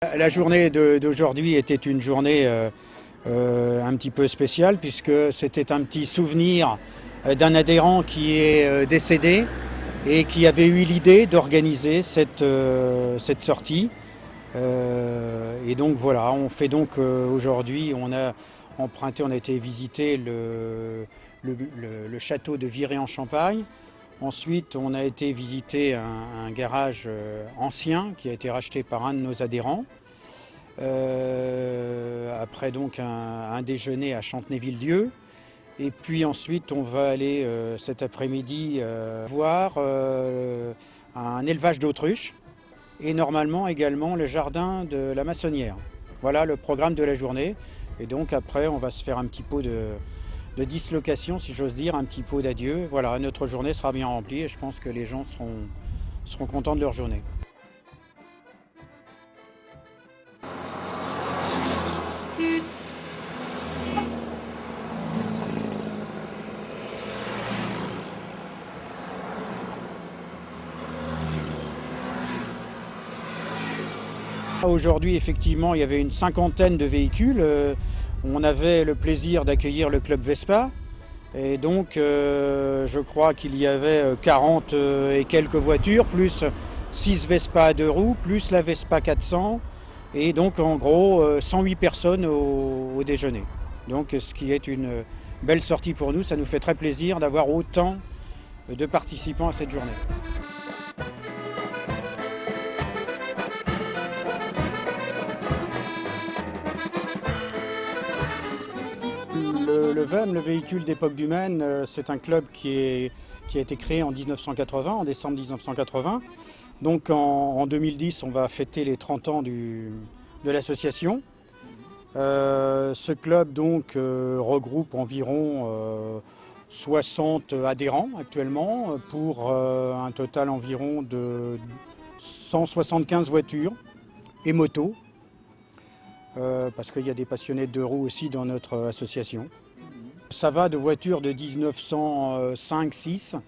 La journée d'aujourd'hui était une journée un petit peu spéciale puisque c'était un petit souvenir d'un adhérent qui est décédé et qui avait eu l'idée d'organiser cette sortie. Et donc voilà, on fait donc aujourd'hui, on a emprunté, on a été visiter le château de Viré-en-Champagne. Ensuite, on a été visiter un garage ancien qui a été racheté par un de nos adhérents. Après donc un déjeuner à Chantenay-Villedieu. Et puis ensuite, on va aller cet après-midi voir un élevage d'autruches et normalement également le jardin de la Maçonnière. Voilà le programme de la journée. Et donc après, on va se faire un petit pot de dislocation, si j'ose dire, un petit pot d'adieu. Voilà, notre journée sera bien remplie et je pense que les gens seront contents de leur journée. Aujourd'hui, effectivement, il y avait une cinquantaine de véhicules. On avait le plaisir d'accueillir le Club Vespa. Et donc, je crois qu'il y avait 40 et quelques voitures, plus 6 Vespa à 2 roues, plus la Vespa 400. Et donc, en gros, 108 personnes au déjeuner. Donc, ce qui est une belle sortie pour nous. Ça nous fait très plaisir d'avoir autant de participants à cette journée. Le VEM, le véhicule d'époque du Maine, c'est un club qui a été créé en 1980, en décembre 1980. Donc en 2010, on va fêter les 30 ans de l'association. Ce club donc regroupe environ 60 adhérents actuellement pour un total environ de 175 voitures et motos. Parce qu'il y a des passionnés de deux roues aussi dans notre association. Ça va de voitures de 1905-6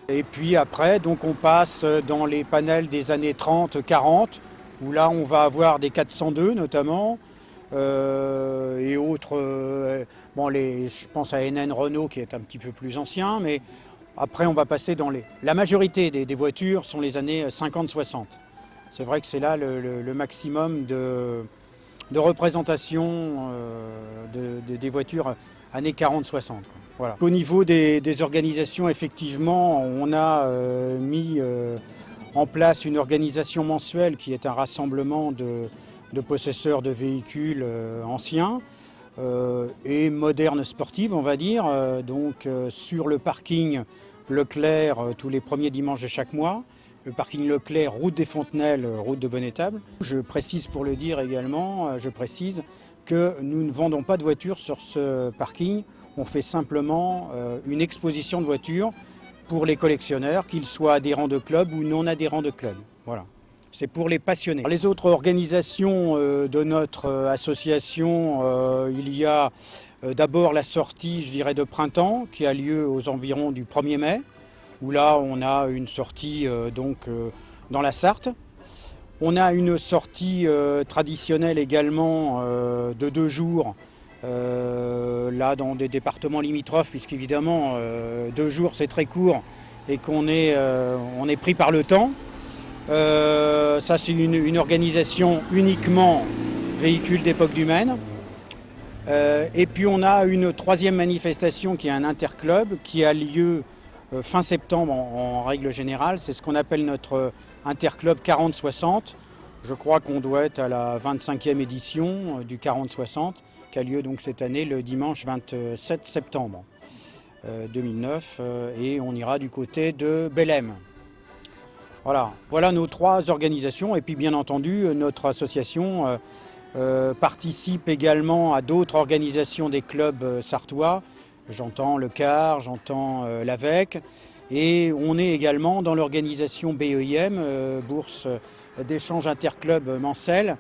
et puis après donc on passe dans les panels des années 30-40 où là on va avoir des 402 notamment et autres, je pense à NN Renault qui est un petit peu plus ancien, mais après on va passer dans la majorité des voitures sont les années 50-60. C'est vrai que c'est là le maximum de représentation des voitures années 40-60. Voilà. Au niveau des organisations, effectivement, on a mis en place une organisation mensuelle qui est un rassemblement de possesseurs de véhicules anciens et modernes sportives, on va dire. Donc sur le parking Leclerc tous les premiers dimanches de chaque mois. Le parking Leclerc, route des Fontenelles, route de Bonnétable. Je précise pour le dire également, que nous ne vendons pas de voitures sur ce parking. On fait simplement une exposition de voitures pour les collectionneurs, qu'ils soient adhérents de club ou non adhérents de club. Voilà. C'est pour les passionnés. Les autres organisations de notre association, il y a d'abord la sortie, je dirais, de printemps qui a lieu aux environs du 1er mai. Où là on a une sortie dans la Sarthe. On a une sortie traditionnelle également de 2 jours, là dans des départements limitrophes, puisqu'évidemment 2 jours c'est très court et qu'on est pris par le temps. Ça c'est une organisation uniquement véhicule d'époque du Maine. Et puis on a une 3e manifestation qui est un interclub qui a lieu fin septembre en règle générale. C'est ce qu'on appelle notre interclub 40-60. Je crois qu'on doit être à la 25e édition du 40-60 qui a lieu donc cette année le dimanche 27 septembre 2009 et on ira du côté de Bellem. Voilà nos 3 organisations et puis bien entendu notre association participe également à d'autres organisations des clubs sartois. J'entends le CAR, j'entends l'AVEC et on est également dans l'organisation BEIM, Bourse d'échange interclub Mancel,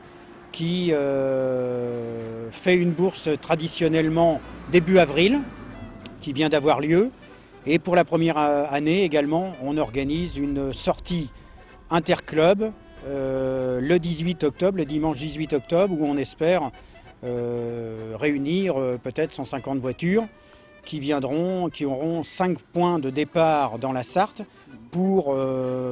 qui fait une bourse traditionnellement début avril, qui vient d'avoir lieu. Et pour la première année également, on organise une sortie interclub le 18 octobre, le dimanche 18 octobre, où on espère réunir peut-être 150 voitures qui auront 5 points de départ dans la Sarthe pour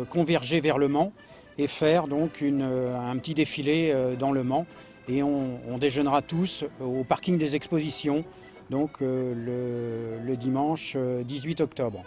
converger vers Le Mans et faire donc un petit défilé dans Le Mans. Et on déjeunera tous au parking des expositions, donc le dimanche 18 octobre.